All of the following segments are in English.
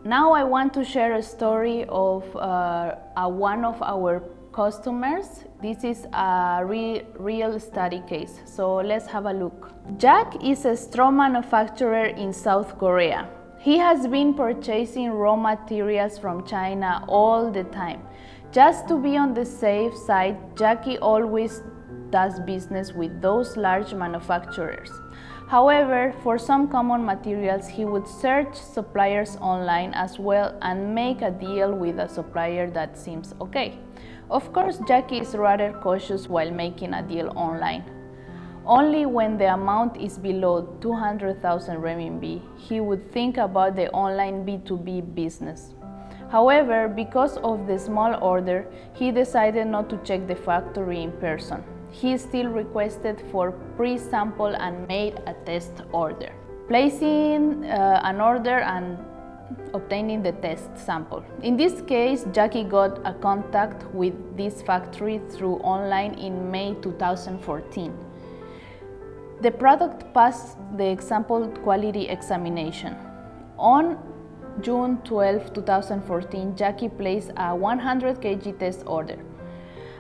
Now I want to share a story of one of our customers. This is a real study case, so let's have a look. Jack is a straw manufacturer in South Korea. He has been purchasing raw materials from China all the time. Just to be on the safe side, Jackie always does business with those large manufacturers. However, for some common materials, he would search suppliers online as well and make a deal with a supplier that seems okay. Of course, Jackie is rather cautious while making a deal online. Only when the amount is below 200,000 renminbi, he would think about the online B2B business. However, because of the small order, he decided not to check the factory in person. He still requested for pre-sample and made a test order, placing an order and obtaining the test sample. In this case, Jackie got a contact with this factory through online in May 2014. The product passed the example quality examination. On June 12, 2014, Jackie placed a 100 kg test order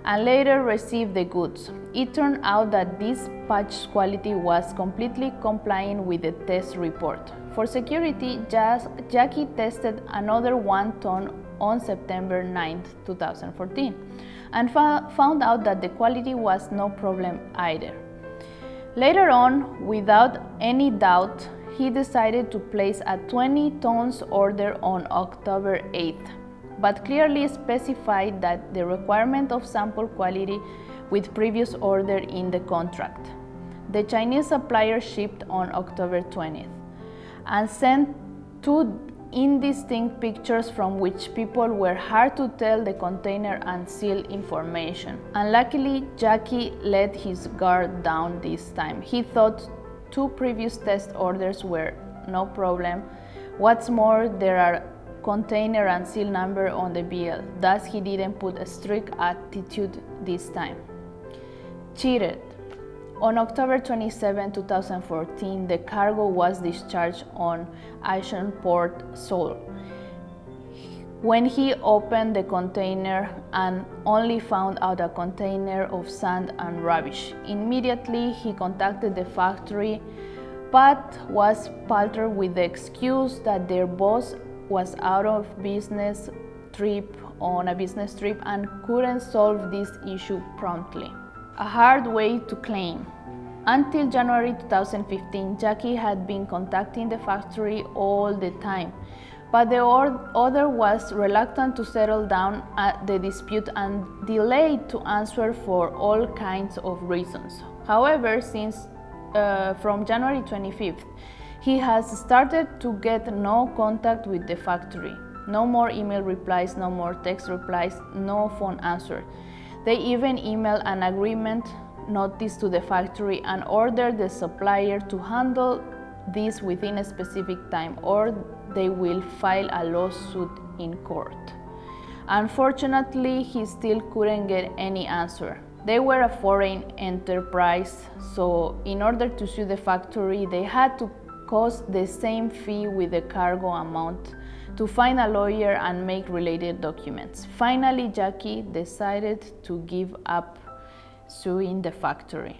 and later received the goods. It turned out that this batch quality was completely compliant with the test report. For security, Jackie tested another 1 ton on September 9, 2014, and found out that the quality was no problem either. Later on, without any doubt, he decided to place a 20 tons order on October 8th, but clearly specified that the requirement of sample quality with previous order in the contract. The Chinese supplier shipped on October 20th and sent 2 indistinct pictures from which people were hard to tell the container and seal information. Unluckily, Jackie let his guard down this time. He thought 2 previous test orders were no problem. What's more, there are container and seal number on the bill, thus he didn't put a strict attitude this time. Cheated. On October 27, 2014, the cargo was discharged on Asian Port Seoul. When he opened the container and only found out a container of sand and rubbish, immediately he contacted the factory but was paltered with the excuse that their boss was out of business trip on a business trip and couldn't solve this issue promptly. A hard way to claim. Until January 2015, Jackie had been contacting the factory all the time, but the owner was reluctant to settle down at the dispute and delayed to answer for all kinds of reasons. However, since from January 25th, he has started to get no contact with the factory. No more email replies, no more text replies, no phone answer. They even emailed an agreement notice to the factory and ordered the supplier to handle this within a specific time or they will file a lawsuit in court. Unfortunately, he still couldn't get any answer. They were a foreign enterprise, so in order to sue the factory, they had to cost the same fee with the cargo amount to find a lawyer and make related documents. Finally, Jackie decided to give up suing the factory.